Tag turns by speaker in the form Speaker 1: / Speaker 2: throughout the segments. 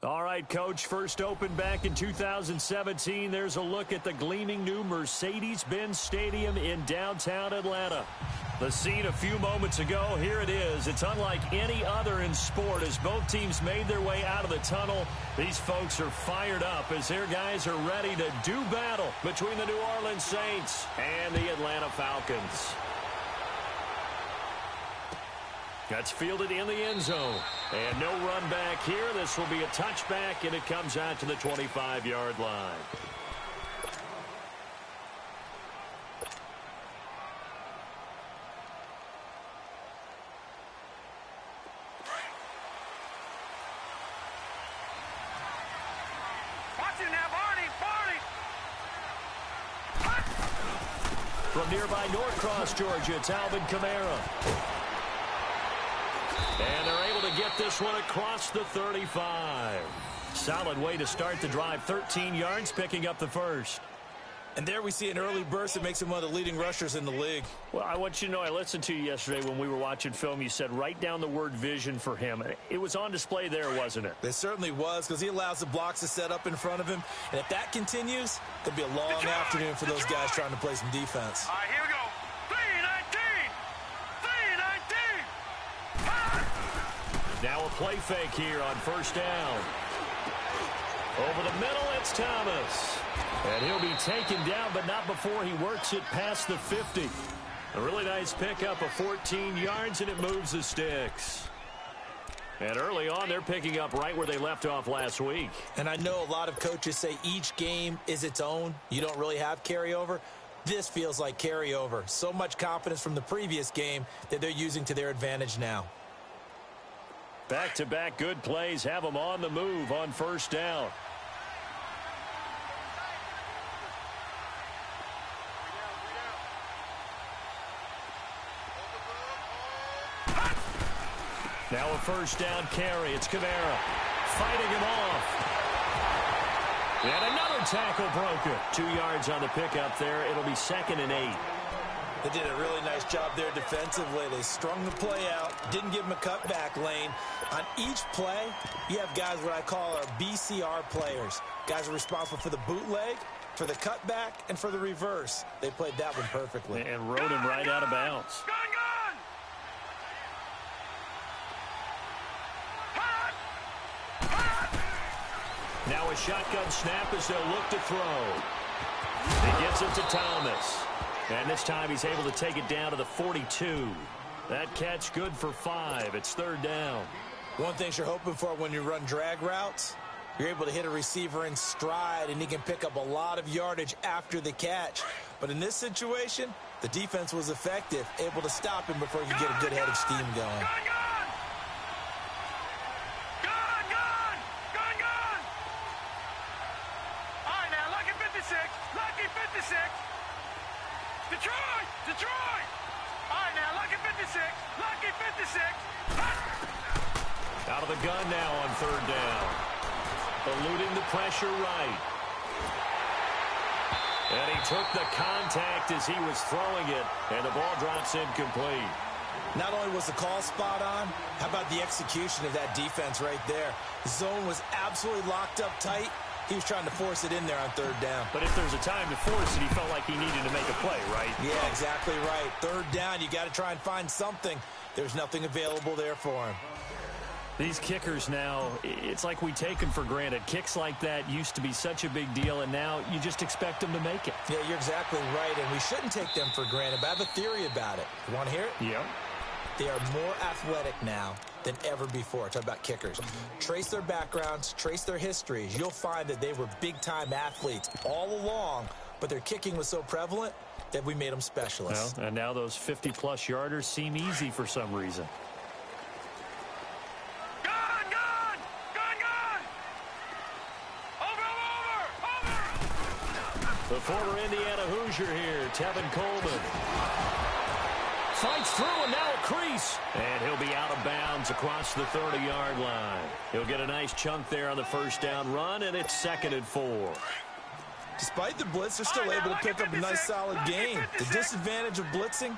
Speaker 1: All right, Coach, first opened back in 2017. There's a look at the gleaming new Mercedes-Benz Stadium in downtown Atlanta. The scene a few moments ago, here it is. It's unlike any other in sport as both teams made their way out of the tunnel. These folks are fired up as their guys are ready to do battle between the New Orleans Saints and the Atlanta Falcons. That's fielded in the end zone. And no run back here. This will be a touchback, and it comes out to the 25-yard line.
Speaker 2: Watch it now, Barney!
Speaker 1: From nearby Norcross, Georgia, it's Alvin Kamara. And they're able to get this one across the 35. Solid way to start the drive. 13 yards, picking up the first.
Speaker 3: And there we see an early burst that makes him one of the leading rushers in the league.
Speaker 1: Well, I want you to know, I listened to you yesterday when we were watching film. You said write down the word vision for him. It was on display there, wasn't it?
Speaker 3: It certainly was, because he allows the blocks to set up in front of him. And if that continues, it'll be a long afternoon for those guys trying to play some defense.
Speaker 2: All right, here we go. 3-19!
Speaker 1: Now a play fake here on first down. Over the middle, it's Thomas. And he'll be taken down, but not before he works it past the 50. A really nice pickup of 14 yards, and it moves the sticks. And early on, they're picking up right where they left off last week.
Speaker 3: And I know a lot of coaches say each game is its own. You don't really have carryover. This feels like carryover. So much confidence from the previous game that they're using to their advantage now.
Speaker 1: Back-to-back good plays have them on the move on first down. Now a first down carry. It's Kamara fighting him off. And another tackle broken. 2 yards on the pickup there. It'll be 2nd and 8.
Speaker 3: They did a really nice job there defensively. They strung the play out, didn't give him a cutback lane. On each play, you have guys what I call our BCR players. Guys are responsible for the bootleg, for the cutback, and for the reverse. They played that one perfectly.
Speaker 1: And rode him right out of bounds.
Speaker 2: Gun!
Speaker 1: Now a shotgun snap as they'll look to throw. He gets it to Thomas. And this time he's able to take it down to the 42. That catch good for 5. It's 3rd down.
Speaker 3: One thing you're hoping for when you run drag routes, you're able to hit a receiver in stride, and he can pick up a lot of yardage after the catch. But in this situation, the defense was effective, able to stop him before he could get a good head of steam going.
Speaker 2: Detroit! All right, now, lucky 56. Lucky 56.
Speaker 1: Out of the gun now on 3rd down. Eluding the pressure right. And he took the contact as he was throwing it, and the ball drops incomplete.
Speaker 3: Not only was the call spot on, how about the execution of that defense right there? The zone was absolutely locked up tight. He was trying to force it in there on 3rd down.
Speaker 1: But if there's a time to force it, he felt like he needed to make a play, right?
Speaker 3: Yeah, exactly right. 3rd down, you got to try and find something. There's nothing available there for him.
Speaker 1: These kickers now, it's like we take them for granted. Kicks like that used to be such a big deal, and now you just expect them to make it.
Speaker 3: Yeah, you're exactly right, and we shouldn't take them for granted. But I have a theory about it. You want to hear it?
Speaker 1: Yeah.
Speaker 3: They are more athletic now than ever before. Talk about kickers. Trace their backgrounds, trace their histories. You'll find that they were big-time athletes all along, but their kicking was so prevalent that we made them specialists.
Speaker 1: Well, and now those 50-plus yarders seem easy for some reason. The former Indiana Hoosier here, Tevin Coleman. Fights through, and now a crease. And he'll be out of bounds across the 30-yard line. He'll get a nice chunk there on the first down run, and it's 2nd and 4.
Speaker 3: Despite the blitz, they're still able to pick up a nice, solid gain. The disadvantage of blitzing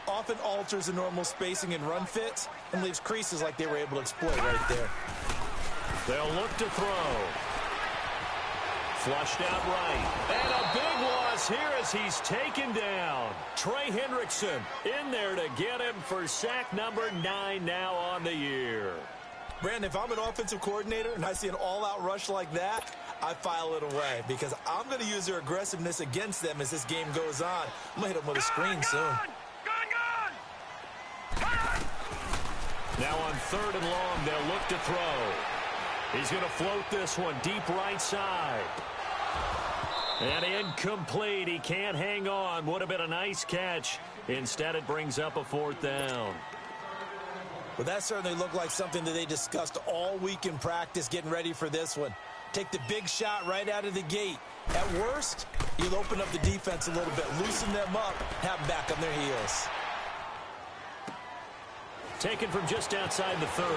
Speaker 3: often alters the normal spacing and run fits and leaves creases like they were able to exploit right there.
Speaker 1: They'll look to throw. Flushed out right. And a big loss here as he's taken down. Trey Hendrickson in there to get him for sack number 9 now on the year.
Speaker 3: Brandon, if I'm an offensive coordinator and I see an all-out rush like that, I file it away because I'm going to use their aggressiveness against them as this game goes on. I'm going to hit them with a screen soon.
Speaker 1: Now on 3rd and long, they'll look to throw. He's going to float this one deep right side. And incomplete. He can't hang on. Would have been a nice catch. Instead, it brings up a 4th down.
Speaker 3: Well, that certainly looked like something that they discussed all week in practice getting ready for this one. Take the big shot right out of the gate. At worst, you'll open up the defense a little bit, loosen them up, have them back on their heels.
Speaker 1: Taken from just outside the 30.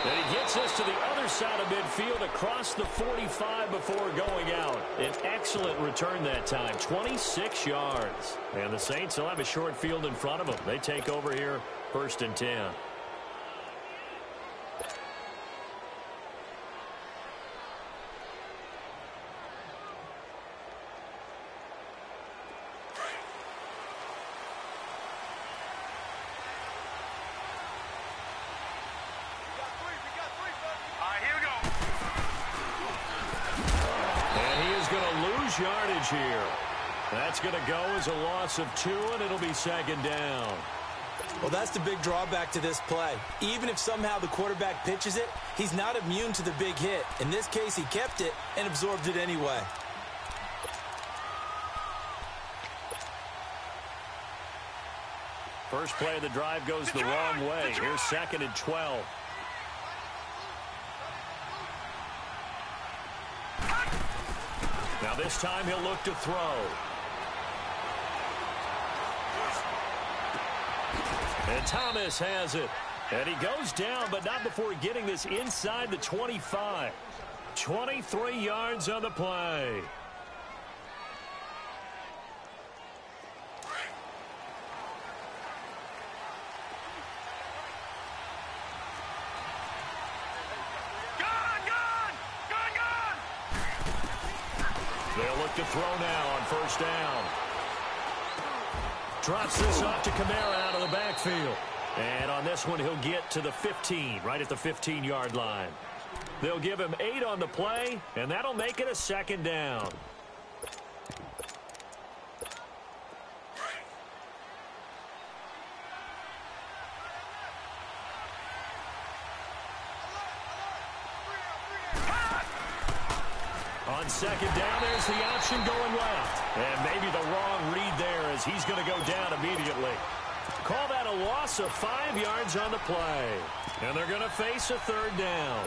Speaker 1: And he gets us to the other side of midfield across the 45 before going out. An excellent return that time, 26 yards. And the Saints will have a short field in front of them. They take over here, 1st and 10. Yardage here. That's going to go as a loss of 2, and it'll be 2nd down.
Speaker 3: Well, that's the big drawback to this play. Even if somehow the quarterback pitches it, he's not immune to the big hit. In this case, he kept it and absorbed it anyway.
Speaker 1: First play of the drive goes the wrong way. Here's 2nd and 12. Now this time he'll look to throw. And Thomas has it. And he goes down, but not before getting this inside the 25. 23 yards on the play. They'll look to throw now on 1st down. Drops this off to Kamara out of the backfield. And on this one, he'll get to the 15, right at the 15-yard line. They'll give him 8 on the play, and that'll make it a 2nd down. On 2nd down, there's the option going left. And maybe the wrong read there as he's going to go down immediately. Call that a loss of 5 yards on the play. And they're going to face a 3rd down.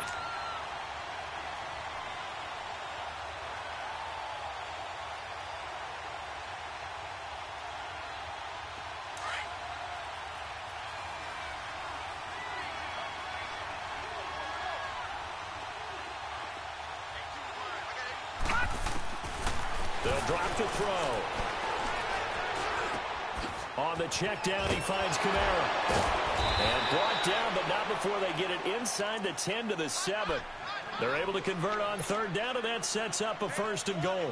Speaker 1: They'll drop to throw. On the check down, he finds Kamara. And brought down, but not before they get it inside the 10 to the 7. They're able to convert on 3rd down, and that sets up a 1st and goal.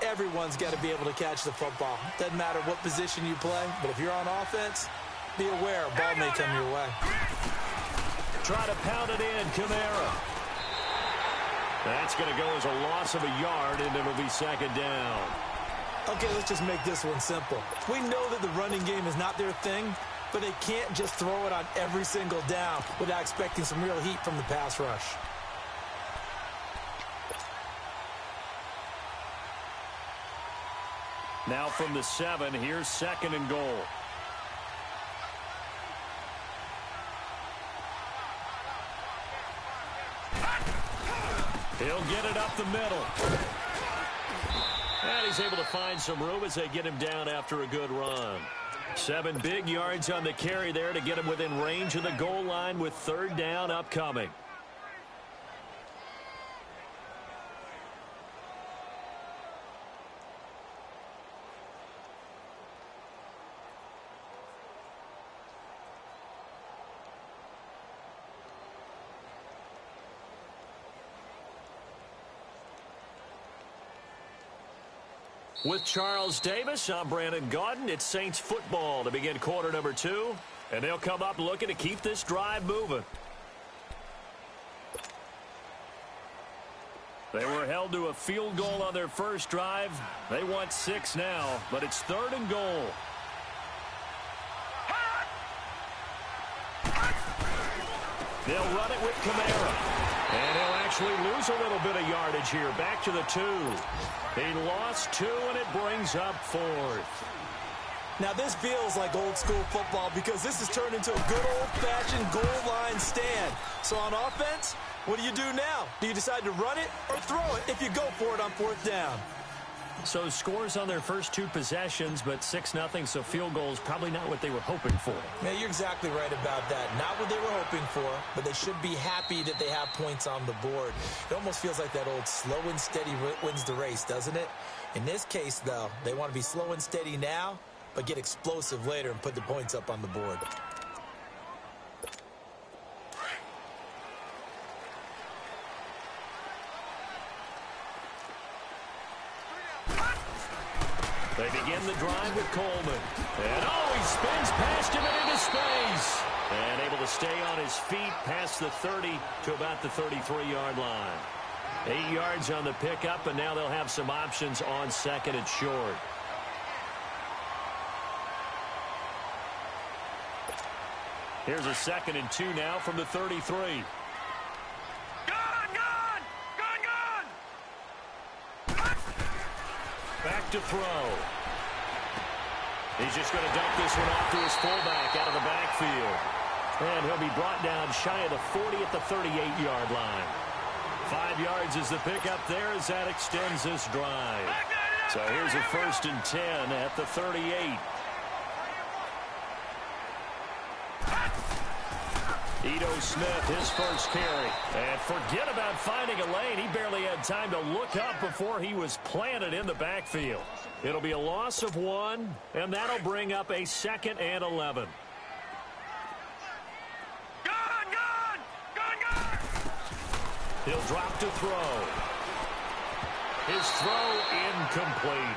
Speaker 3: Everyone's got to be able to catch the football. Doesn't matter what position you play, but if you're on offense, be aware a ball may come your way.
Speaker 1: Try to pound it in, Kamara. That's going to go as a loss of a yard, and it'll be 2nd down.
Speaker 3: Okay, let's just make this one simple. We know that the running game is not their thing, but they can't just throw it on every single down without expecting some real heat from the pass rush.
Speaker 1: Now from the 7, here's 2nd and goal. He'll get it up the middle. And he's able to find some room as they get him down after a good run. 7 big yards on the carry there to get him within range of the goal line with 3rd down upcoming. With Charles Davis, I'm Brandon Gaudin. It's Saints football to begin quarter number 2. And they'll come up looking to keep this drive moving. They were held to a field goal on their first drive. They want 6 now, but it's 3rd and goal. They'll run it with Kamara. And he'll actually lose a little bit of yardage here. Back to the 2. He lost 2, and it brings up 4th.
Speaker 3: Now, this feels like old-school football because this has turned into a good old-fashioned goal line stand. So on offense, what do you do now? Do you decide to run it or throw it if you go for it on 4th down?
Speaker 1: So scores on their first 2 possessions, but 6-0, so field goals probably not what they were hoping for.
Speaker 3: Yeah, you're exactly right about that. Not what they were hoping for, but they should be happy that they have points on the board. It almost feels like that old slow and steady wins the race, doesn't it? In this case, though, they want to be slow and steady now, but get explosive later and put the points up on the board.
Speaker 1: They begin the drive with Coleman. And he spins past him and into space. And able to stay on his feet past the 30 to about the 33-yard line. 8 yards on the pickup, and now they'll have some options on 2nd and short. Here's a 2nd and 2 now from the 33. Back to throw. He's just going to dump this one off to his fullback out of the backfield. And he'll be brought down shy of the 40 at the 38-yard line. 5 yards is the pickup there as that extends this drive. So here's a 1st and 10 at the 38. Ito Smith, his first carry. And forget about finding a lane. He barely had time to look up before he was planted in the backfield. It'll be a loss of 1, and that'll bring up a 2nd and 11. He'll drop to throw. His throw incomplete.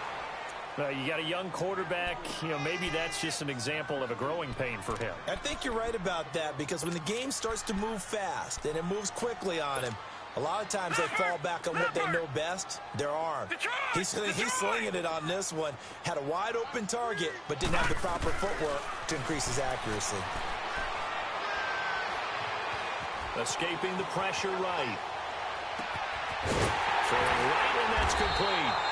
Speaker 1: You got a young quarterback, maybe that's just an example of a growing pain for him.
Speaker 3: I think you're right about that because when the game starts to move fast and it moves quickly on him, a lot of times they fall back on what they know best, their arm. He's slinging it on this one. Had a wide open target, but didn't have the proper footwork to increase his accuracy.
Speaker 1: Escaping the pressure right. Throwing right, and that's complete.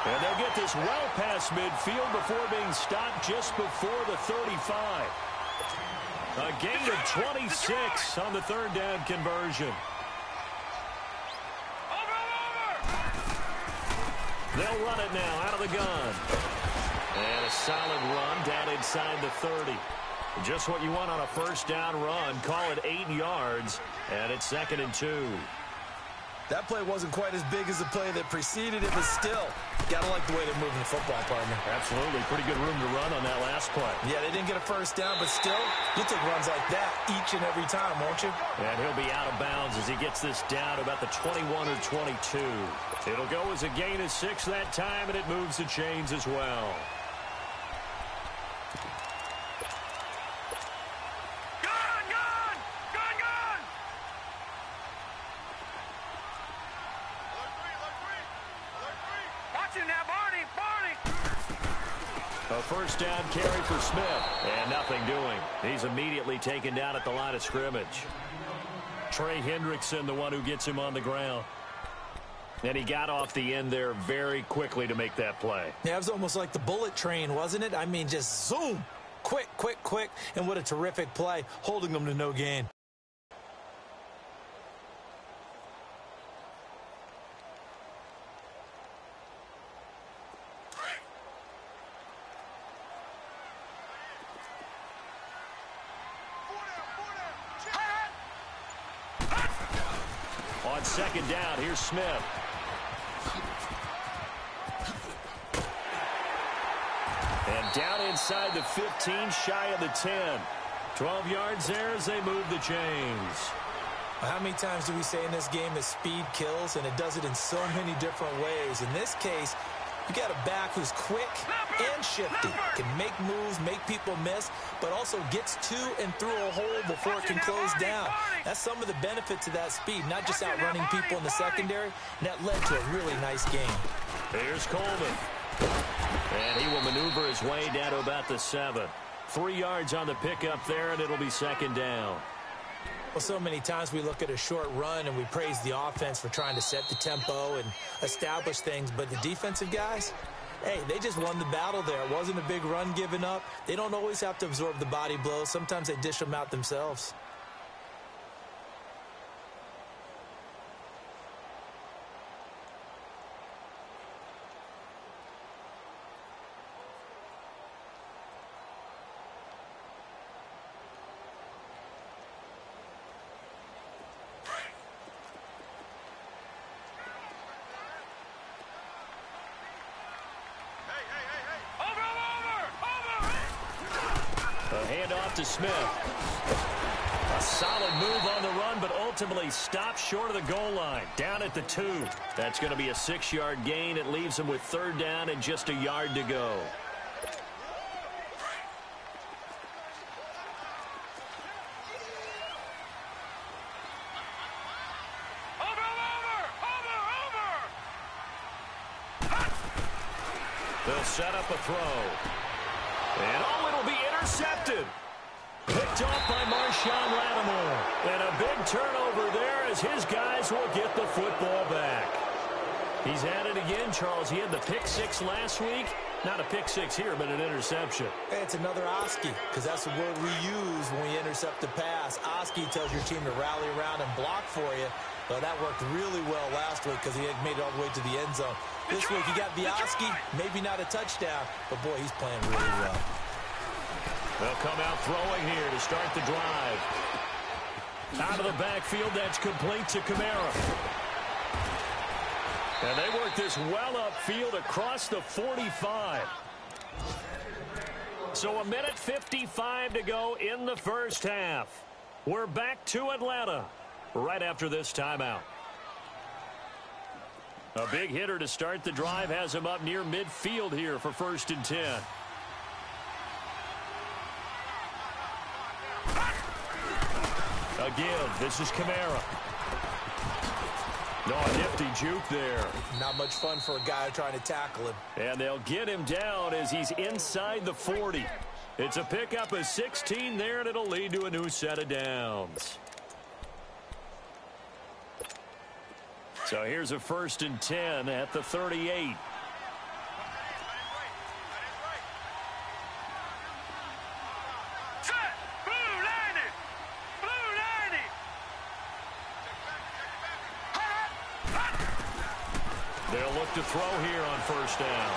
Speaker 1: And they'll get this well past midfield before being stopped just before the 35. A gain of 26 on the 3rd down conversion. They'll run it now out of the gun. And a solid run down inside the 30. Just what you want on a 1st down run. Call it 8 yards, and it's 2nd and 2.
Speaker 3: That play wasn't quite as big as the play that preceded it, but still, gotta like the way they're moving the football, partner.
Speaker 1: Absolutely. Pretty good room to run on that last play.
Speaker 3: Yeah, they didn't get a 1st down, but still, you'll take runs like that each and every time, won't you?
Speaker 1: And he'll be out of bounds as he gets this down about the 21 or 22. It'll go as a gain of 6 that time, and it moves the chains as well. A 1st down carry for Smith, and nothing doing. He's immediately taken down at the line of scrimmage. Trey Hendrickson, the one who gets him on the ground. And he got off the end there very quickly to make that play.
Speaker 3: Yeah, it was almost like the bullet train, wasn't it? I mean, just zoom. Quick, quick, quick. And what a terrific play, holding them to no gain.
Speaker 1: On 2nd down, here's Smith. And down inside the 15, shy of the 10. 12 yards there as they move the chains.
Speaker 3: How many times do we say in this game that speed kills, and it does it in so many different ways? In this case, You got a back who's quick and shifty, can make moves, make people miss, but also gets to and through a hole before it can close down. That's some of the benefits of that speed, not just outrunning people in the secondary, and that led to a really nice game.
Speaker 1: Here's Coleman. And he will maneuver his way down to about the 7. 3 yards on the pickup there, and it'll be second down.
Speaker 3: Well, so many times we look at a short run and we praise the offense for trying to set the tempo and establish things, but the defensive guys, hey, they just won the battle there. It wasn't a big run given up. They don't always have to absorb the body blows. Sometimes they dish them out themselves.
Speaker 1: Handoff to Smith. A solid move on the run, but ultimately stopped short of the goal line. Down at the 2. That's going to be a 6-yard gain. It leaves him with 3rd down and just a yard to go. They'll set up a throw. And it'll be intercepted. Picked off by Marshawn Lattimore. And a big turnover there as his guys will get the football back. He's at it again, Charles. He had the pick 6 last week. Not a pick 6 here, but an interception.
Speaker 3: Hey, it's another Oski, because that's the word we use when we intercept a pass. Oski tells your team to rally around and block for you. Well, that worked really well last week because he had made it all the way to the end zone. This week he got the Oski, maybe not a touchdown, but boy, he's playing really well.
Speaker 1: They'll come out throwing here to start the drive. Out of the backfield, that's complete to Kamara. And they work this well upfield across the 45. So 1:55 to go in the first half. We're back to Atlanta right after this timeout. A big hitter to start the drive has him up near midfield here for 1st and 10. Again, this is Kamara. No, a nifty juke there.
Speaker 3: Not much fun for a guy trying to tackle him.
Speaker 1: And they'll get him down as he's inside the 40. It's a pickup of 16 there, and it'll lead to a new set of downs. So here's a 1st and 10 at the 38. They'll look to throw here on 1st down.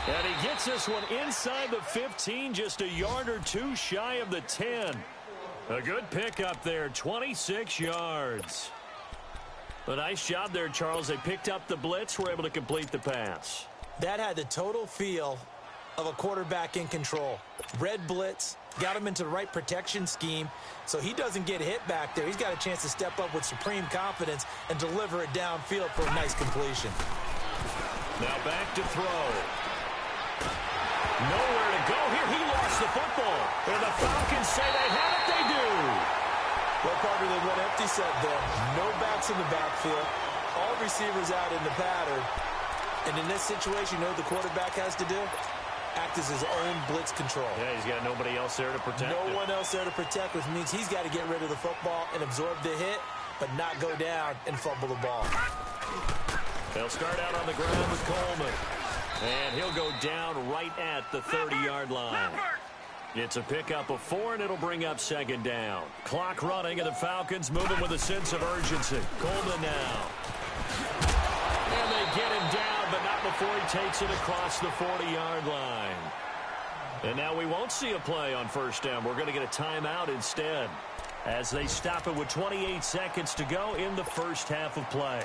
Speaker 1: And he gets this one inside the 15, just a yard or 2 shy of the 10. A good pickup there, 26 yards. A nice job there, Charles. They picked up the blitz, were able to complete the pass.
Speaker 3: That had the total feel of a quarterback in control. Red blitz, got him into the right protection scheme, so he doesn't get hit back there. He's got a chance to step up with supreme confidence and deliver it downfield for a nice completion.
Speaker 1: Now back to throw. Nowhere to go here. He lost the football. And the Falcons say they have it. They do.
Speaker 3: Well, partner, they went empty set there. No backs in the backfield. All receivers out in the pattern. And in this situation, you know what the quarterback has to do? Act as his own blitz control.
Speaker 1: Yeah, he's got nobody else there to protect
Speaker 3: him. No one else there to protect, which means he's got to get rid of the football and absorb the hit, but not go down and fumble the ball.
Speaker 1: They'll start out on the ground with Coleman. And he'll go down right at the 30-yard line. It's a pickup of 4, and it'll bring up 2nd down. Clock running, and the Falcons moving with a sense of urgency. Coleman now. And they get him down, but not before he takes it across the 40-yard line. And now we won't see a play on 1st down. We're going to get a timeout instead as they stop it with 28 seconds to go in the first half of play.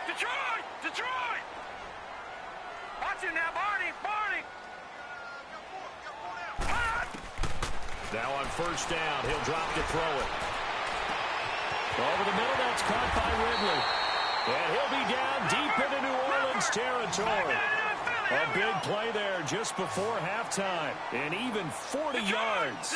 Speaker 2: Detroit! Detroit! Watch it now, Barney! Barney!
Speaker 1: Now on 1st down, he'll drop to throw it. Over the middle, that's caught by Ridley. And he'll be down deep into New Orleans territory. A big play there just before halftime. And even 40 yards.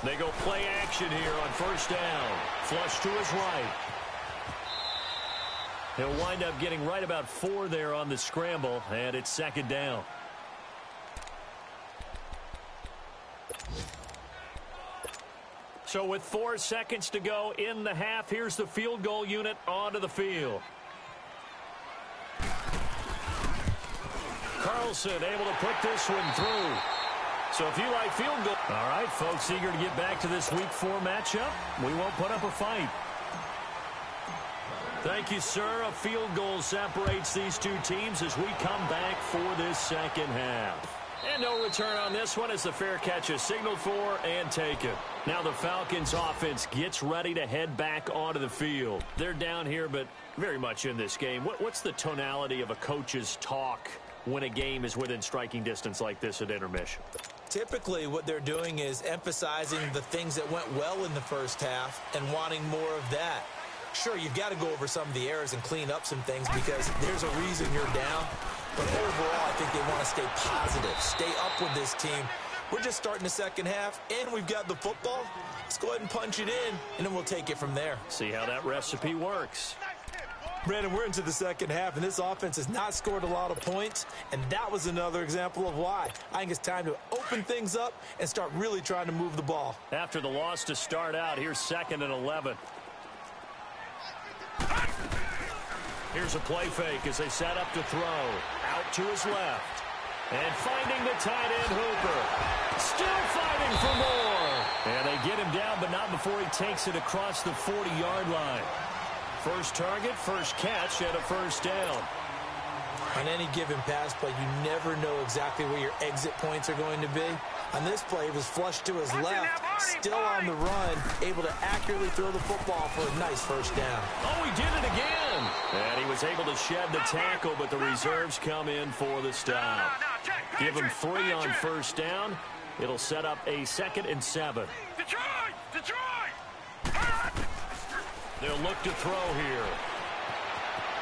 Speaker 1: They go play action here on first down. Flush to his right. He'll wind up getting right about 4 there on the scramble, and it's second down. So with 4 seconds to go in the half, here's the field goal unit onto the field. Carlson able to put this one through. So if you like field goal. All right, folks, eager to get back to this Week 4 matchup. We won't put up a fight. Thank you, sir. A field goal separates these two teams as we come back for this second half. And no return on this one as the fair catch is signaled for and taken. Now the Falcons offense gets ready to head back onto the field. They're down here, but very much in this game. What's the tonality of a coach's talk when a game is within striking distance like this at intermission?
Speaker 3: Typically, what they're doing is emphasizing the things that went well in the first half and wanting more of that. Sure, you've got to go over some of the errors and clean up some things because there's a reason you're down. But overall, I think they want to stay positive, stay up with this team. We're just starting the second half, and we've got the football. Let's go ahead and punch it in, and then we'll take it from there.
Speaker 1: See how that recipe works.
Speaker 3: Brandon, we're into the second half, and this offense has not scored a lot of points, and that was another example of why. I think it's time to open things up and start really trying to move the ball.
Speaker 1: After the loss to start out, here's 2nd and 11. Here's a play fake as they set up to throw. Out to his left. And finding the tight end, Hooper. Still fighting for more. And they get him down, but not before he takes it across the 40-yard line. First target, first catch, and a first down.
Speaker 3: On any given pass play, you never know exactly where your exit points are going to be. On this play, it was flushed to his left, still on the run, able to accurately throw the football for a nice first down.
Speaker 1: Oh, he did it again. And he was able to shed the tackle, but the reserves come in for the stop. Give him 3 on first down. It'll set up a 2nd and 7. They'll look to throw here.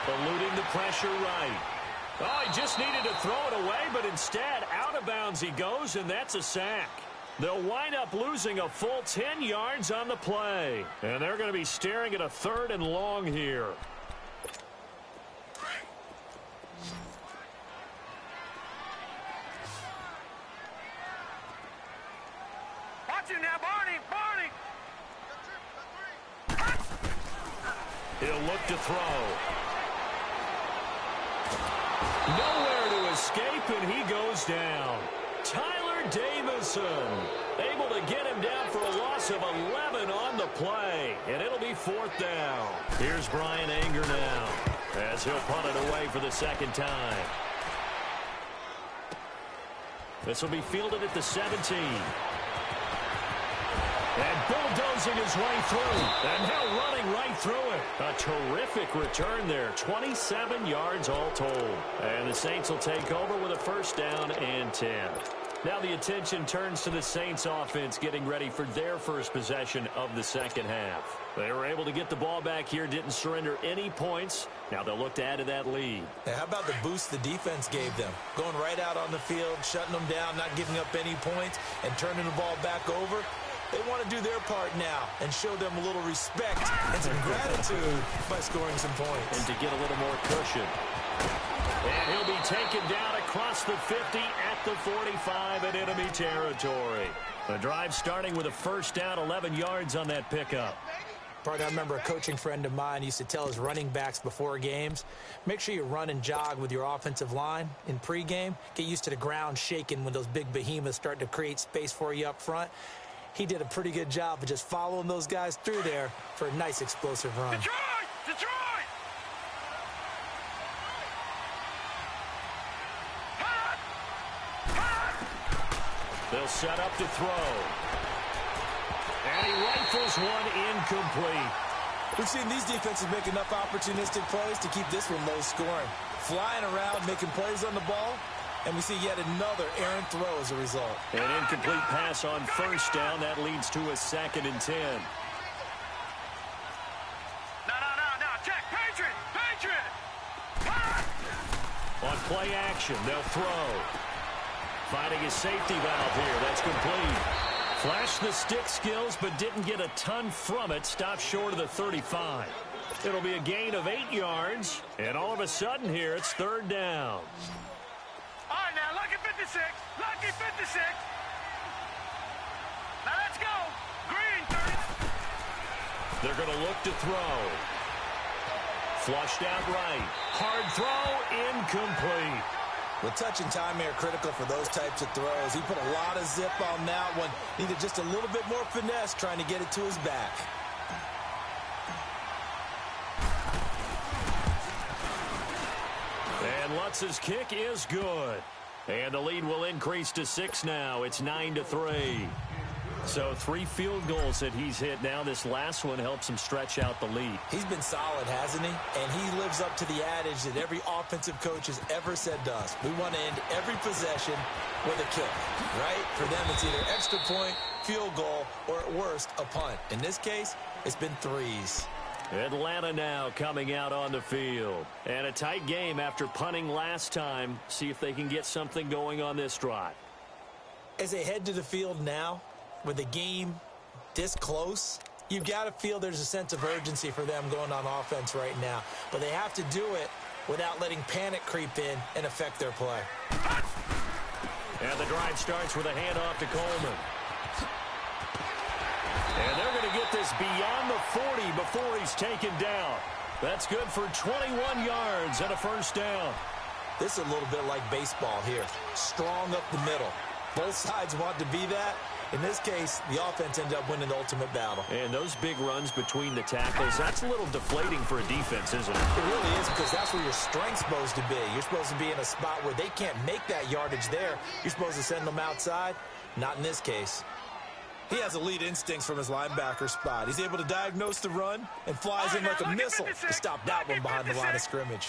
Speaker 1: Eluding the pressure right. Oh, he just needed to throw it away, but instead, out of bounds he goes, and that's a sack. They'll wind up losing a full 10 yards on the play. And they're going to be staring at a 3rd and long here.
Speaker 2: Watch him now, Barney!
Speaker 1: He'll look to throw. Nowhere to escape, and he goes down. Tyler Davison able to get him down for a loss of 11 on the play, and it'll be 4th down. Here's Brian Anger now as he'll punt it away for the 2nd time. This will be fielded at the 17. And bulldozing his way through. And now running right through it. A terrific return there. 27 yards all told. And the Saints will take over with a first down and 10. Now the attention turns to the Saints offense getting ready for their first possession of the second half. They were able to get the ball back here, didn't surrender any points. Now they'll look to add to that lead.
Speaker 3: Now, how about the boost the defense gave them? Going right out on the field, shutting them down, not giving up any points, and turning the ball back over. They want to do their part now and show them a little respect and some gratitude by scoring some points.
Speaker 1: And to get a little more cushion. And he'll be taken down across the 50 at the 45 in enemy territory. The drive starting with a first down, 11 yards on that pickup.
Speaker 3: I remember a coaching friend of mine used to tell his running backs before games, make sure you run and jog with your offensive line in pregame. Get used to the ground shaking when those big behemoths start to create space for you up front. He did a pretty good job of just following those guys through there for a nice explosive run.
Speaker 2: Detroit!
Speaker 1: They'll set up to throw. And he rifles one incomplete.
Speaker 3: We've seen these defenses make enough opportunistic plays to keep this one low scoring. Flying around, making plays on the ball, And we see yet another errant throw as a result.
Speaker 1: An incomplete pass on first down. That leads to a 2nd and 10.
Speaker 2: No. Check. Patriot.
Speaker 1: On play action, they'll throw. Finding his safety valve here. That's complete. Flashed the stick skills, but didn't get a ton from it. Stopped short of the 35. It'll be a gain of 8 yards. And all of a sudden here, it's 3rd down.
Speaker 2: All right, now, lucky 56. Lucky 56. Now, let's go. Green, 30.
Speaker 1: They're going to look to throw. Flushed out right. Hard throw, incomplete.
Speaker 3: Well, touch and time here critical for those types of throws. He put a lot of zip on that one. Needed just a little bit more finesse trying to get it to his back.
Speaker 1: And Lutz's kick is good. And the lead will increase to 6 now. It's 9-3. So 3 field goals that he's hit now. This last one helps him stretch out the lead.
Speaker 3: He's been solid, hasn't he? And he lives up to the adage that every offensive coach has ever said to us. We want to end every possession with a kick, right? For them, it's either extra point, field goal, or at worst, a punt. In this case, it's been 3s.
Speaker 1: Atlanta now coming out on the field. And a tight game after punting last time. See if they can get something going on this drive.
Speaker 3: As they head to the field now, with the game this close, you've got to feel there's a sense of urgency for them going on offense right now. But they have to do it without letting panic creep in and affect their play.
Speaker 1: And the drive starts with a handoff to Coleman. And they're going to get this beyond the 40 before he's taken down. That's good for 21 yards and a 1st down.
Speaker 3: This is a little bit like baseball here. Strong up the middle. Both sides want to be that. In this case, the offense ended up winning the ultimate battle.
Speaker 1: And those big runs between the tackles, that's a little deflating for a defense, isn't it?
Speaker 3: It really is, because that's where your strength's supposed to be. You're supposed to be in a spot where they can't make that yardage there. You're supposed to send them outside. Not in this case. He has elite instincts from his linebacker spot. He's able to diagnose the run and flies in like a missile to stop that one behind the line of scrimmage.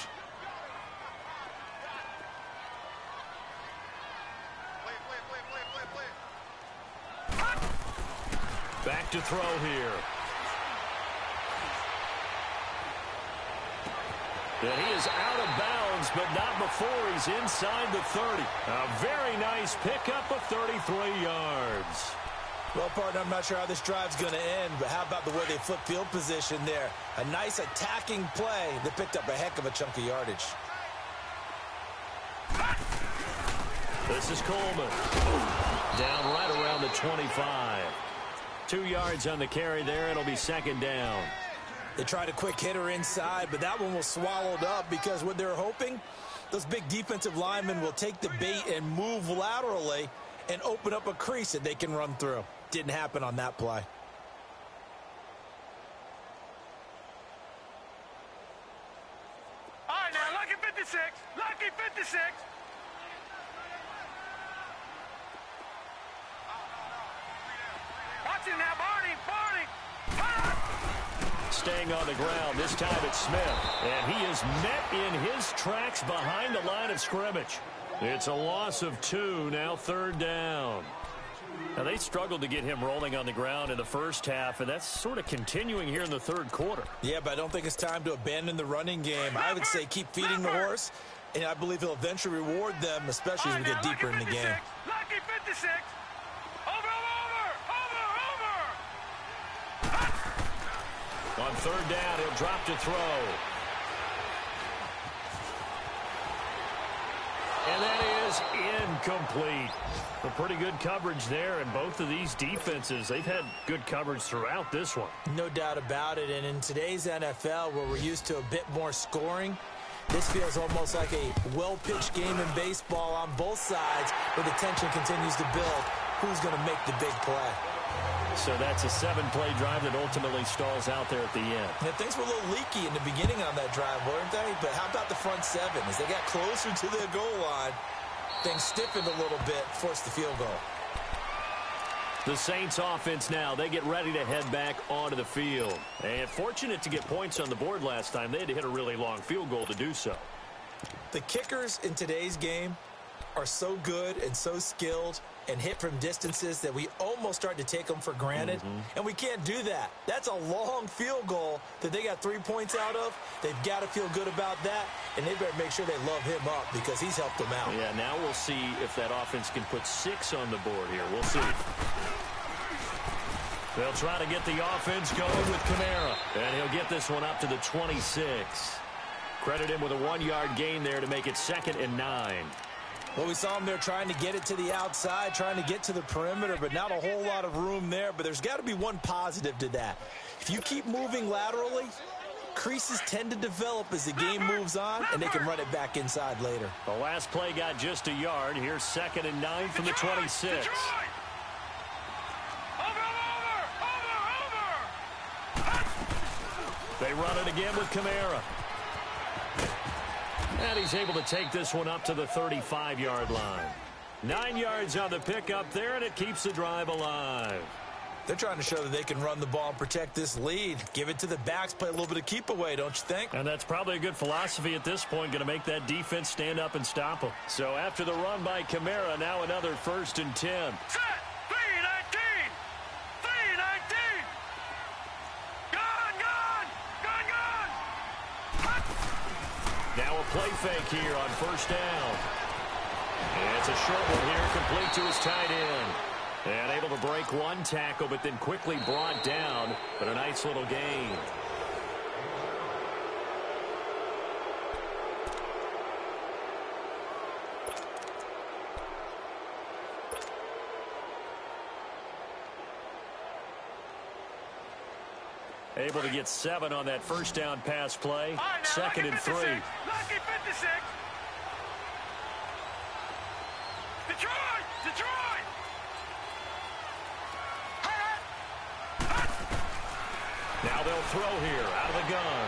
Speaker 1: Back to throw here. And he is out of bounds, but not before he's inside the 30. A very nice pickup of 33 yards.
Speaker 3: Well, partner, I'm not sure how this drive's going to end, but how about the way they flip field position there? A nice attacking play that picked up a heck of a chunk of yardage.
Speaker 1: This is Coleman. Down right around the 25. 2 yards on the carry there. It'll be 2nd down.
Speaker 3: They tried a quick hitter inside, but that one was swallowed up because what they're hoping, those big defensive linemen will take the bait and move laterally and open up a crease that they can run through. Didn't happen on that play.
Speaker 2: All right, now, lucky 56. Lucky 56. Watch it now, Barney.
Speaker 1: Staying on the ground. This time it's Smith. And he is met in his tracks behind the line of scrimmage. It's a loss of 2, now 3rd down. Now, they struggled to get him rolling on the ground in the first half, and that's sort of continuing here in the 3rd quarter.
Speaker 3: Yeah, but I don't think it's time to abandon the running game. I would say keep feeding the horse, and I believe he'll eventually reward them, especially as we get deeper in the game.
Speaker 2: Lucky 56. Over.
Speaker 1: On 3rd down, he'll drop to throw. And that is incomplete. A pretty good coverage there, and both of these defenses, they've had good coverage throughout this one.
Speaker 3: No doubt about it, and in today's NFL, where we're used to a bit more scoring, this feels almost like a well-pitched game in baseball on both sides, where the tension continues to build. Who's going to make the big play?
Speaker 1: So that's a 7-play drive that ultimately stalls out there at the end.
Speaker 3: And things were a little leaky in the beginning on that drive, weren't they? But how about the front 7? As they got closer to the goal line, things stiffened a little bit, forced the field goal.
Speaker 1: The Saints offense now, they get ready to head back onto the field. And fortunate to get points on the board last time. They had to hit a really long field goal to do so.
Speaker 3: The kickers in today's game are so good and so skilled and hit from distances that we almost start to take them for granted, and we can't do that. That's a long field goal that they got 3 points out of. They've got to feel good about that, and they better make sure they love him up because he's helped them out.
Speaker 1: Yeah, now we'll see if that offense can put 6 on the board here. We'll see. They'll try to get the offense going with Kamara, and he'll get this one up to the 26. Credit him with a 1-yard gain there to make it 2nd and 9.
Speaker 3: Well, we saw him there trying to get it to the outside, trying to get to the perimeter, but not a whole lot of room there. But there's got to be one positive to that. If you keep moving laterally, creases tend to develop as the game moves on, and they can run it back inside later.
Speaker 1: The last play got just a yard. Here's 2nd and 9 from the 26. They run it again with Kamara. And he's able to take this one up to the 35-yard line. 9 yards on the pickup there, and it keeps the drive alive.
Speaker 3: They're trying to show that they can run the ball and protect this lead. Give it to the backs, play a little bit of keep away, don't you think?
Speaker 1: And that's probably a good philosophy at this point, going to make that defense stand up and stop them. So after the run by Kamara, now another 1st and 10.
Speaker 2: Set! 3-19! 3-19! Gone!
Speaker 1: Now a play fake here on 1st down. And it's a short one here, complete to his tight end. And able to break one tackle, but then quickly brought down. But a nice little gain. Able to get 7 on that 1st down pass play.
Speaker 2: Right,
Speaker 1: 2nd and 3.
Speaker 2: Lucky 56. Detroit! Detroit!
Speaker 1: Now they'll throw here out of the gun.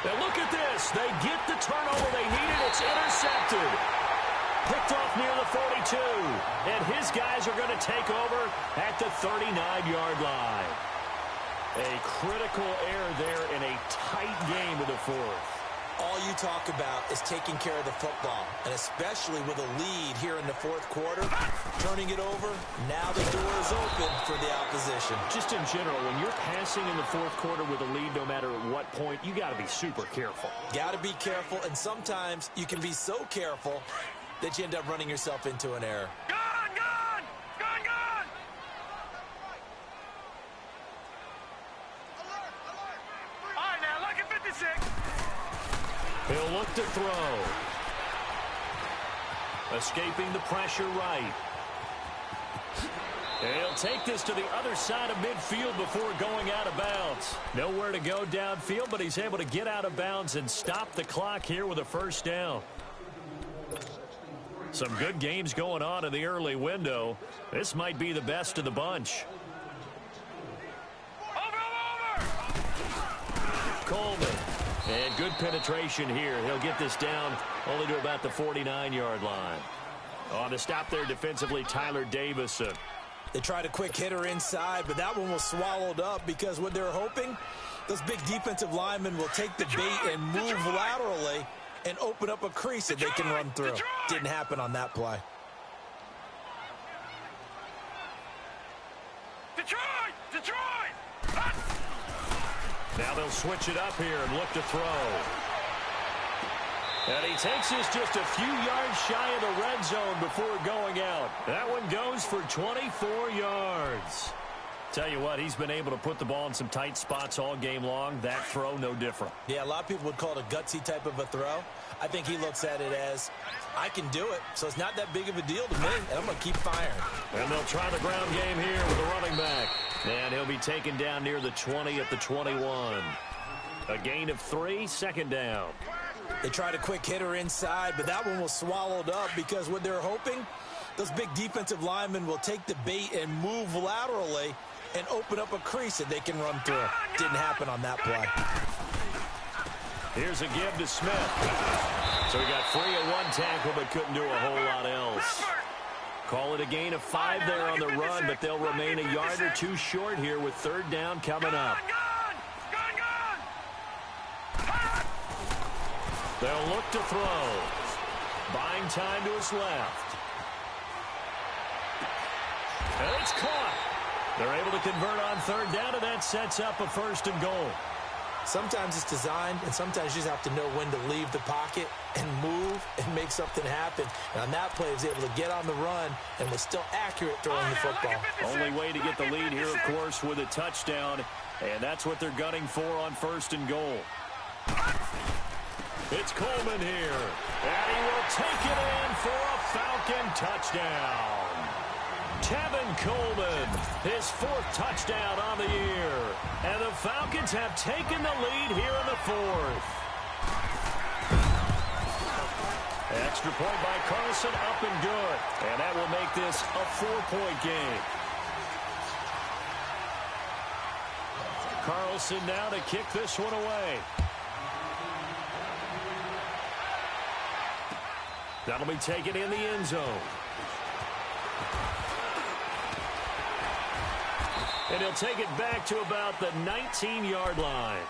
Speaker 1: Now look at this. They get the turnover they needed. It's intercepted. Picked off near the 42. And his guys are going to take over at the 39-yard line. A critical error there in a tight game of the 4th.
Speaker 3: All you talk about is taking care of the football, and especially with a lead here in the 4th quarter, turning it over, now the door is open for the opposition.
Speaker 1: Just in general, when you're passing in the 4th quarter with a lead, no matter at what point, you got to be super careful.
Speaker 3: Got to be careful, and sometimes you can be so careful that you end up running yourself into an error.
Speaker 2: Gone! Gone! Gone! Gone! All right, now, lucky 56.
Speaker 1: He'll look to throw. Escaping the pressure right. And he'll take this to the other side of midfield before going out of bounds. Nowhere to go downfield, but he's able to get out of bounds and stop the clock here with a 1st down. Some good games going on in the early window. This might be the best of the bunch.
Speaker 2: Over!
Speaker 1: Coleman. And good penetration here. He'll get this down only to about the 49-yard line. On the stop there defensively, Tyler Davison.
Speaker 3: They tried a quick hitter inside, but that one was swallowed up because what they're hoping, those big defensive linemen will take the bait and move laterally and open up a crease that they can run through. Didn't happen on that play.
Speaker 2: Detroit! Detroit!
Speaker 1: Now they'll switch it up here and look to throw. And he takes this just a few yards shy of the red zone before going out. That one goes for 24 yards. Tell you what, he's been able to put the ball in some tight spots all game long. That throw, no different.
Speaker 3: Yeah, a lot of people would call it a gutsy type of a throw. I think he looks at it as, I can do it, so it's not that big of a deal to me, and I'm going to keep firing.
Speaker 1: And they'll try the ground game here with the running back. And he'll be taken down near the 20 at the 21. A gain of 3, 2nd down.
Speaker 3: They tried a quick hitter inside, but that one was swallowed up because what they're hoping, those big defensive linemen will take the bait and move laterally and open up a crease that they can run through. Didn't happen on that play.
Speaker 1: Here's a give to Smith. So he got free of one tackle but couldn't do a whole lot else. Call it a gain of 5 there on the run, but they'll remain a yard or 2 short here with 3rd down coming up. They'll look to throw. Buying time to his left. And it's caught. They're able to convert on third down, and that sets up a 1st and goal.
Speaker 3: Sometimes it's designed, and sometimes you just have to know when to leave the pocket and move and make something happen. And on that play, he was able to get on the run and was still accurate throwing the football.
Speaker 1: Only way to get the lead here, of course, with a touchdown. And that's what they're gunning for on 1st and goal. It's Coleman here. And he will take it in for a Falcon touchdown. Tevin Coleman, his 4th touchdown on the year. And the Falcons have taken the lead here in the 4th. Extra point by Carlson, up and good. And that will make this a 4-point game. Carlson now to kick this one away. That'll be taken in the end zone. And he'll take it back to about the 19-yard line.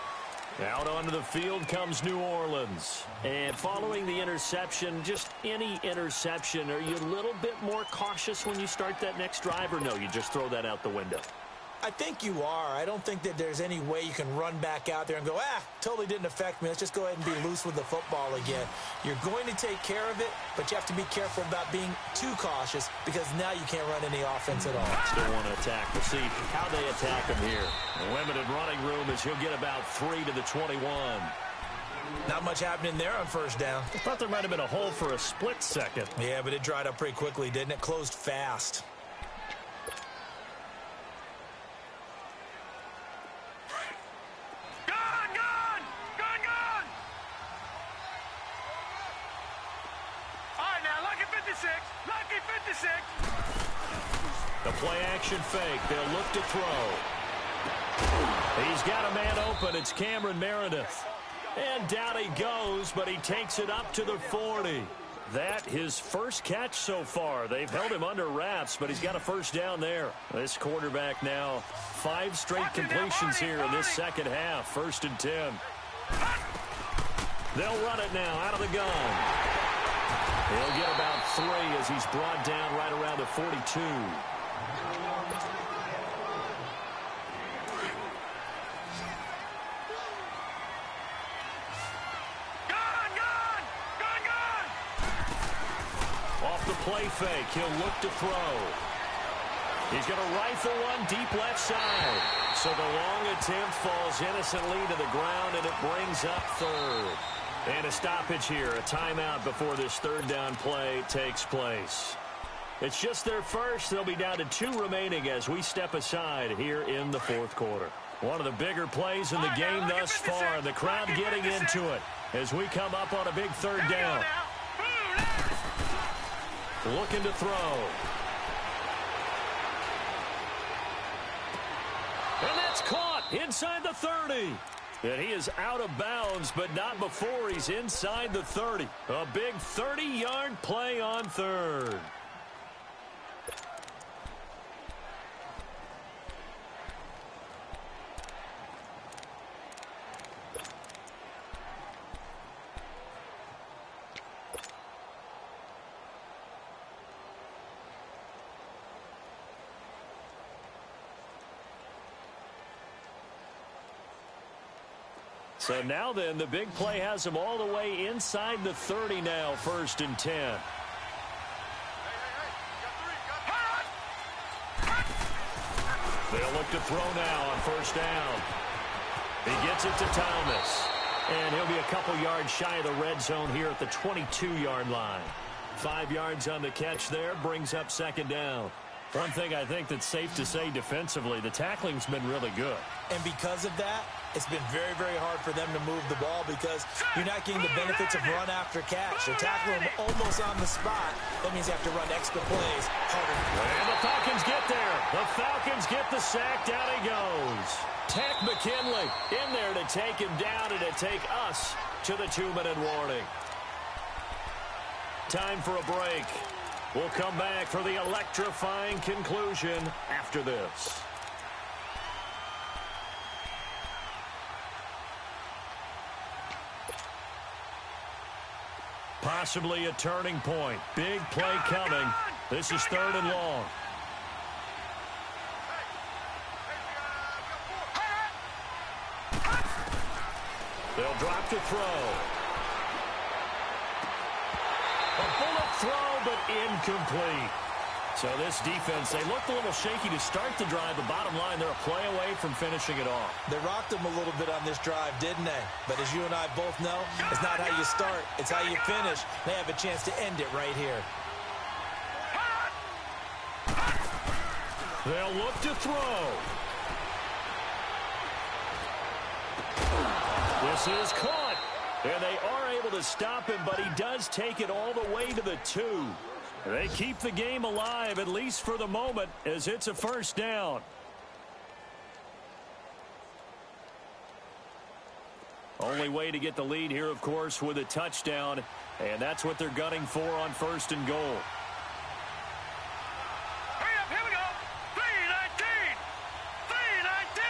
Speaker 1: Out onto the field comes New Orleans. And following the interception, just any interception, are you a little bit more cautious when you start that next drive, or no, you just throw that out the window?
Speaker 3: I think you are. I don't think that there's any way you can run back out there and go, totally didn't affect me. Let's just go ahead and be loose with the football again. You're going to take care of it, but you have to be careful about being too cautious because now you can't run any offense at all.
Speaker 1: Still want to attack. We'll see how they attack him here. Limited running room as he'll get about 3 to the 21.
Speaker 3: Not much happening there on 1st down.
Speaker 1: I thought there might have been a hole for a split second.
Speaker 3: Yeah, but it dried up pretty quickly, didn't it? Closed fast.
Speaker 2: Lucky 56.
Speaker 1: The play-action fake. They'll look to throw. He's got a man open. It's Cameron Meredith. And down he goes, but he takes it up to the 40. That his first catch so far. They've held him under wraps, but he's got a 1st down there. This quarterback now 5 straight completions here in this second half. 1st and 10. They'll run it now out of the gun. He'll get about 3 as he's brought down right around the 42. Off the play fake, he'll look to throw. He's going to rifle one deep left side. So the long attempt falls innocently to the ground, and it brings up 3rd. And a stoppage here, a timeout before this 3rd down play takes place. It's just their first. They'll be down to 2 remaining as we step aside here in the 4th quarter. One of the bigger plays in the game thus far. The crowd getting into it as we come up on a big 3rd down. Looking to throw. And that's caught inside the 30. And he is out of bounds, but not before he's inside the 30. A big 30-yard play on 3rd. So now then, the big play has him all the way inside the 30 now, 1st and 10. They'll look to throw now on 1st down. He gets it to Thomas. And he'll be a couple yards shy of the red zone here at the 22-yard line. 5 yards on the catch there, brings up 2nd down. One thing I think that's safe to say defensively, the tackling's been really good.
Speaker 3: And because of that, it's been very, very hard for them to move the ball because you're not getting the benefits of run after catch. They're tackling him almost on the spot. That means you have to run extra plays harder.
Speaker 1: And the Falcons get there. The Falcons get the sack. Down he goes. Takk McKinley in there to take him down and to take us to the 2-minute warning. Time for a break. We'll come back for the electrifying conclusion after this. Possibly a turning point. Big play coming. This is 3rd and long. They'll drop to throw. A bullet throw, but incomplete. So this defense, they looked a little shaky to start the drive, but bottom line, they're a play away from finishing it off.
Speaker 3: They rocked them a little bit on this drive, didn't they? But as you and I both know, it's not how you start, it's how you finish. They have a chance to end it right here.
Speaker 1: They'll look to throw. This is caught. And they are able to stop him, but he does take it all the way to the 2. They keep the game alive, at least for the moment, as it's a 1st down. Only way to get the lead here, of course, with a touchdown. And that's what they're gunning for on 1st and goal.
Speaker 2: Hurry up, here we go. 3-19. 3-19.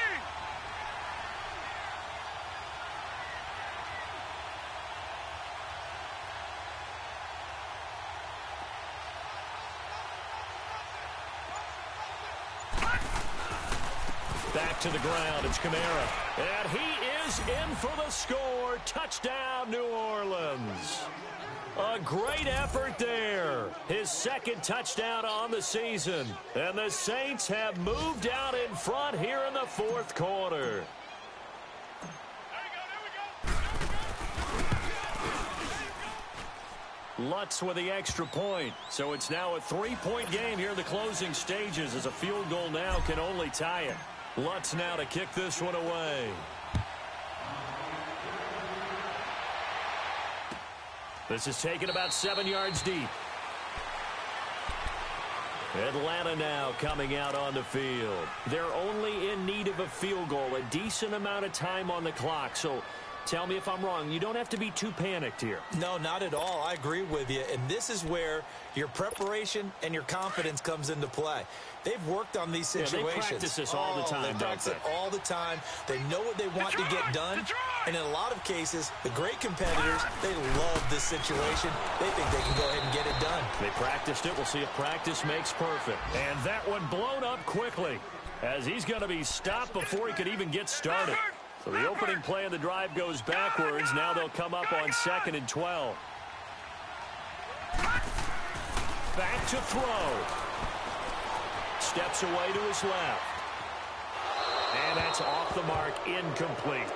Speaker 1: Back to the ground, it's Kamara. And he is in for the score. Touchdown, New Orleans. A great effort there. His 2nd touchdown on the season. And the Saints have moved out in front here in the 4th quarter. Lutz with the extra point. So it's now a 3-point game here in the closing stages, as a field goal now can only tie it. Lutz now to kick this one away. This is taken about 7 yards deep. Atlanta now coming out on the field. They're only in need of a field goal, a decent amount of time on the clock. So tell me if I'm wrong. You don't have to be too panicked here.
Speaker 3: No, not at all. I agree with you. And this is where your preparation and your confidence comes into play. They've worked on these situations.
Speaker 1: Yeah, they practice this all the time,
Speaker 3: They practice it all the time. They know what they want to get done. And in a lot of cases, the great competitors, they love this situation. They think they can go ahead and get it done.
Speaker 1: They practiced it. We'll see if practice makes perfect. And that one blown up quickly, as he's going to be stopped before he could even get started. So the opening play of the drive goes backwards. Now they'll come up on 2nd and 12. Back to throw. Steps away to his left. And that's off the mark, incomplete.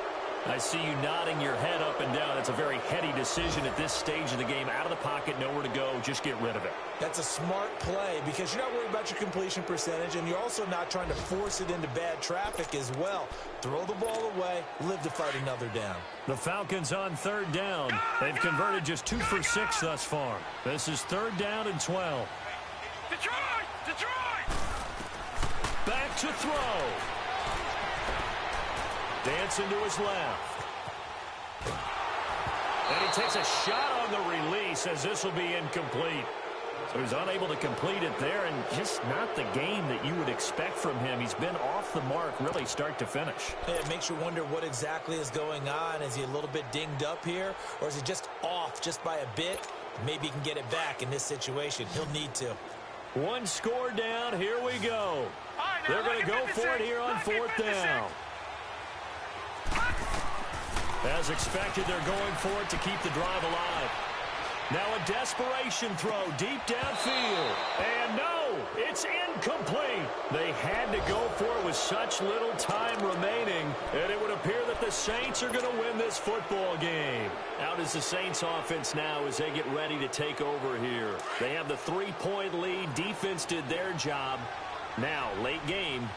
Speaker 1: I see you nodding your head up and down. It's a very heady decision at this stage of the game. Out of the pocket, nowhere to go. Just get rid of it.
Speaker 3: That's a smart play because you're not worried about your completion percentage, and you're also not trying to force it into bad traffic as well. Throw the ball away, live to fight another down.
Speaker 1: The Falcons on 3rd down. They've converted just 2 for 6 thus far. This is 3rd down and 12.
Speaker 2: Detroit! Detroit!
Speaker 1: Back to throw. Dancing to his left. And he takes a shot on the release, as this will be incomplete. So he's unable to complete it there, and just not the game that you would expect from him. He's been off the mark really start to finish.
Speaker 3: It makes you wonder what exactly is going on. Is he a little bit dinged up here, or is he just off just by a bit? Maybe he can get it back in this situation. He'll need to.
Speaker 1: One score down. Here we go. They're going to go for it here on 4th down. As expected, they're going for it to keep the drive alive. Now a desperation throw deep downfield. And no, it's incomplete. They had to go for it with such little time remaining, and it would appear that the Saints are going to win this football game. Out is the Saints offense now as they get ready to take over here. They have the 3-point lead. Defense did their job. Now, late game.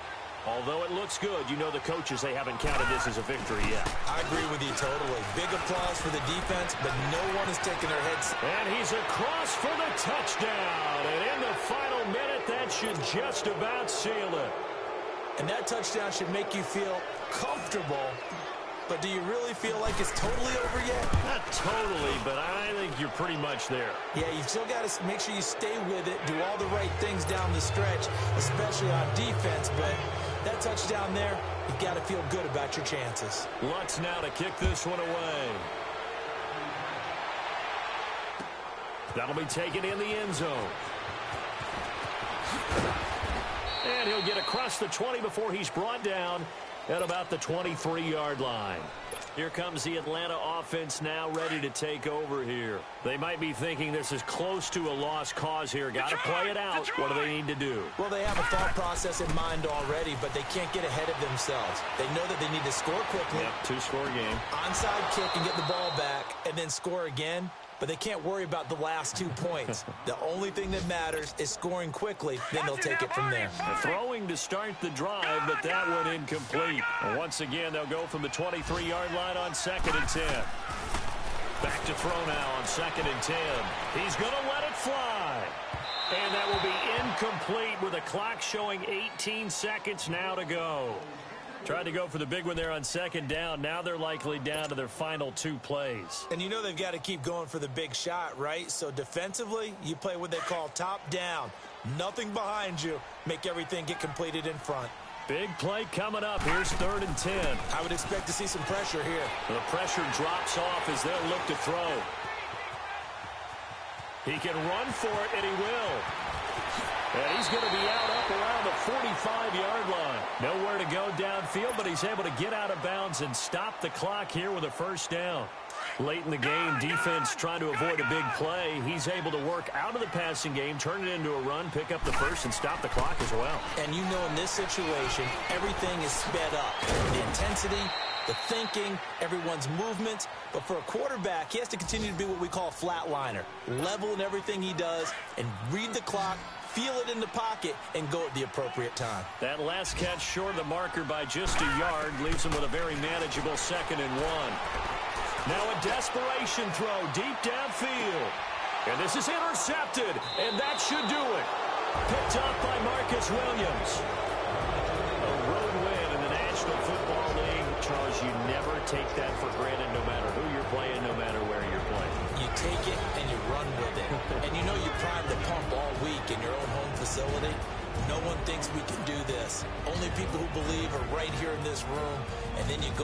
Speaker 1: Although it looks good, you know the coaches, they haven't counted this as a victory yet.
Speaker 3: I agree with you totally. Big applause for the defense, but no one is taking their heads.
Speaker 1: And he's across for the touchdown. And in the final minute, that should just about seal it.
Speaker 3: And that touchdown should make you feel comfortable. But do you really feel like it's totally over yet?
Speaker 1: Not totally, but I think you're pretty much there.
Speaker 3: Yeah, you've still got to make sure you stay with it, do all the right things down the stretch, especially on defense. But that touchdown there, you've got to feel good about your chances.
Speaker 1: Lutz now to kick this one away. That'll be taken in the end zone. And he'll get across the 20 before he's brought down at about the 23-yard line. Here comes the Atlanta offense now ready to take over here. They might be thinking this is close to a lost cause here. Got to play it out. What do they need to do?
Speaker 3: Well, they have a thought process in mind already, but they can't get ahead of themselves. They know that they need to score quickly.
Speaker 1: Yep, two-score game.
Speaker 3: Onside kick and get the ball back and then score again. But they can't worry about the last 2 points. The only thing that matters is scoring quickly. Then they'll take it from there.
Speaker 1: Throwing to start the drive, but that one incomplete. And once again, they'll go from the 23-yard line on 2nd and 10. Back to throw now on 2nd and 10. He's going to let it fly. And that will be incomplete with a clock showing 18 seconds now to go. Tried to go for the big one there on 2nd down. Now they're likely down to their final 2 plays.
Speaker 3: And you know they've got to keep going for the big shot, right? So defensively, you play what they call top down. Nothing behind you. Make everything get completed in front.
Speaker 1: Big play coming up. Here's 3rd and 10.
Speaker 3: I would expect to see some pressure here.
Speaker 1: The pressure drops off as they'll look to throw. He can run for it, and he will. And he's going to be out up around the 45-yard line. Nowhere to go downfield, but he's able to get out of bounds and stop the clock here with a 1st down. Late in the game, defense trying to avoid a big play. He's able to work out of the passing game, turn it into a run, pick up the 1st, and stop the clock as well.
Speaker 3: And you know in this situation, everything is sped up. The intensity, the thinking, everyone's movement. But for a quarterback, he has to continue to be what we call a flatliner. Level in everything he does and read the clock, feel it in the pocket, and go at the appropriate time.
Speaker 1: That last catch short of the marker by just a yard leaves him with a very manageable 2nd and 1. Now a desperation throw deep downfield. And this is intercepted, and that should do it. Picked up by Marcus Williams. A road win in the National Football League. Charles, you never take that for granted no matter who you're playing, no matter where you're playing.
Speaker 3: You take it and you run with it. And you know you prime the pump all week in your own home facility. No one thinks we can do this. Only people who believe are right here in this room. And then you go